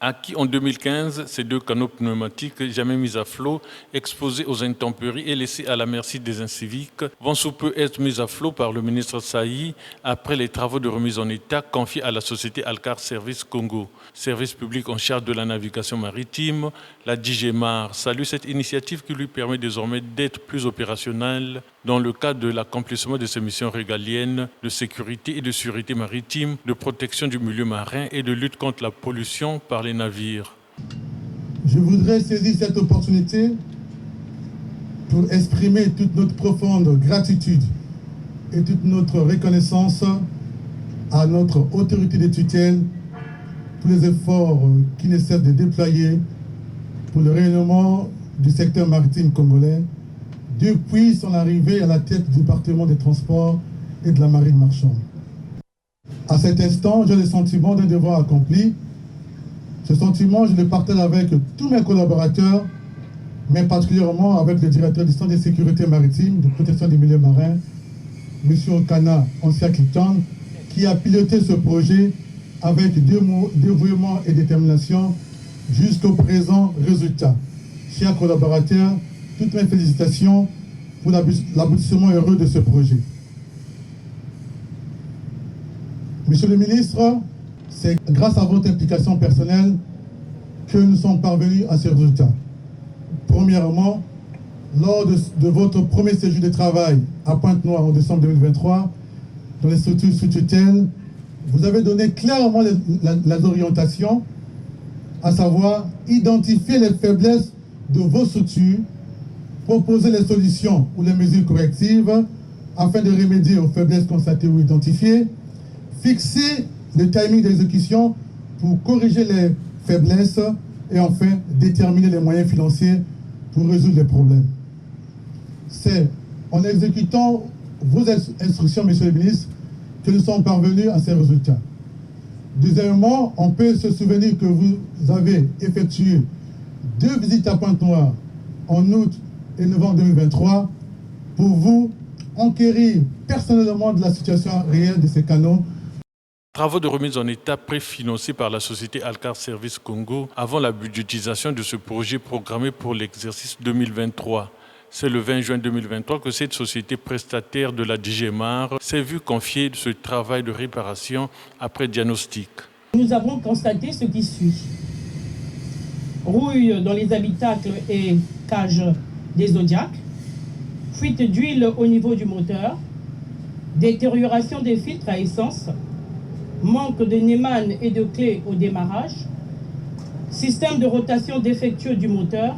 Acquis en 2015, ces 2 canaux pneumatiques, jamais mis à flot, exposés aux intempéries et laissés à la merci des inciviques, vont sous peu être mis à flot par le ministre Saï après les travaux de remise en état confiés à la société Alcar Service Congo. Service public en charge de la navigation maritime, la DIGEMAR salue cette initiative qui lui permet désormais d'être plus opérationnelle dans le cadre de l'accomplissement de ses missions régaliennes de sécurité et de sûreté maritime, de protection du milieu marin et de lutte contre la pollution par les navires. Je voudrais saisir cette opportunité pour exprimer toute notre profonde gratitude et toute notre reconnaissance à notre autorité de tutelle pour les efforts qui ne cessent de déployer pour le rayonnement du secteur maritime congolais depuis son arrivée à la tête du département des transports et de la marine marchande. À cet instant, j'ai le sentiment d'un devoir accompli. Ce sentiment, je le partage avec tous mes collaborateurs, mais particulièrement avec le directeur du Centre de sécurité maritime, de protection des milieux marins, M. Okana Onsia-Cliton, qui a piloté ce projet avec dévouement et détermination jusqu'au présent résultat. Chers collaborateurs, toutes mes félicitations pour l'aboutissement heureux de ce projet. Monsieur le ministre, c'est grâce à votre implication personnelle que nous sommes parvenus à ces résultats. Premièrement, lors de votre premier séjour de travail à Pointe-Noire en décembre 2023, dans les structures sous tutelle, vous avez donné clairement les orientations, à savoir identifier les faiblesses de vos structures, proposer les solutions ou les mesures correctives afin de remédier aux faiblesses constatées ou identifiées, fixer le timing d'exécution pour corriger les faiblesses et enfin déterminer les moyens financiers pour résoudre les problèmes. C'est en exécutant vos instructions, Monsieur le ministre, que nous sommes parvenus à ces résultats. Deuxièmement, on peut se souvenir que vous avez effectué 2 visites à Pointe-Noire en août et novembre 2023 pour vous enquérir personnellement de la situation réelle de ces canaux. Travaux de remise en état préfinancés par la société Alcar Service Congo avant la budgétisation de ce projet programmé pour l'exercice 2023. C'est le 20 juin 2023 que cette société prestataire de la DIGEMAR s'est vue confier ce travail de réparation après diagnostic. Nous avons constaté ce qui suit. Rouille dans les habitacles et cages des zodiacs, fuite d'huile au niveau du moteur, détérioration des filtres à essence, manque de Neyman et de clés au démarrage, système de rotation défectueux du moteur,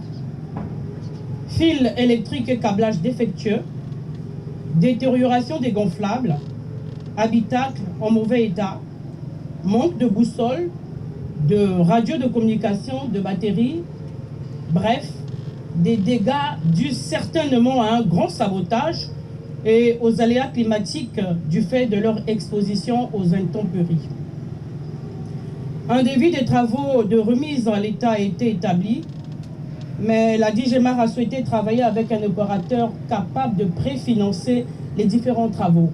fil électrique et câblage défectueux, détérioration des gonflables, habitacle en mauvais état, manque de boussole, de radio de communication, de batterie, bref, des dégâts dus certainement à un grand sabotage et aux aléas climatiques du fait de leur exposition aux intempéries. Un devis des travaux de remise en l'état a été établi, mais la DIGEMAR a souhaité travailler avec un opérateur capable de préfinancer les différents travaux.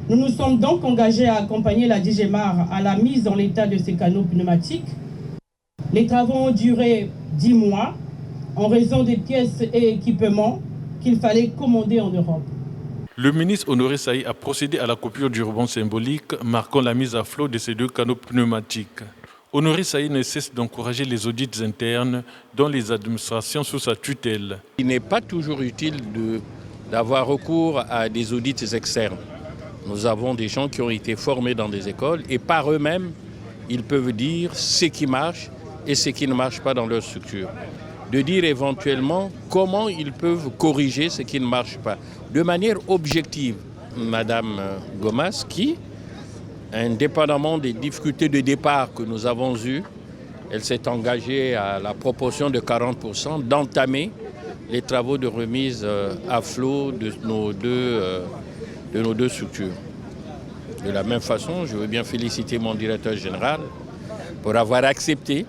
Nous nous sommes donc engagés à accompagner la DIGEMAR à la mise en l'état de ces canaux pneumatiques. Les travaux ont duré 10 mois en raison des pièces et équipements qu'il fallait commander en Europe. Le ministre Honoré Saï a procédé à la coupure du ruban symbolique marquant la mise à flot de ces 2 canaux pneumatiques. Honoré Saï ne cesse d'encourager les audits internes dans les administrations sous sa tutelle. Il n'est pas toujours utile d'avoir recours à des audits externes. Nous avons des gens qui ont été formés dans des écoles et par eux-mêmes, ils peuvent dire ce qui marche et ce qui ne marche pas dans leur structure. De dire éventuellement comment ils peuvent corriger ce qui ne marche pas. De manière objective, Madame Gomas, qui, indépendamment des difficultés de départ que nous avons eues, elle s'est engagée à la proportion de 40% d'entamer les travaux de remise à flot de nos deux structures. De la même façon, je veux bien féliciter mon directeur général pour avoir accepté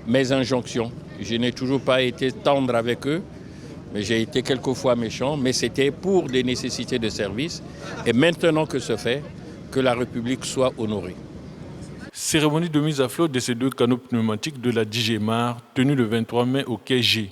mes injonctions. Je n'ai toujours pas été tendre avec eux, mais j'ai été quelquefois méchant, mais c'était pour des nécessités de service. Et maintenant que ce fait, que la République soit honorée. Cérémonie de mise à flot de ces deux canaux pneumatiques de la DGMAR tenue le 23 mai au quai G.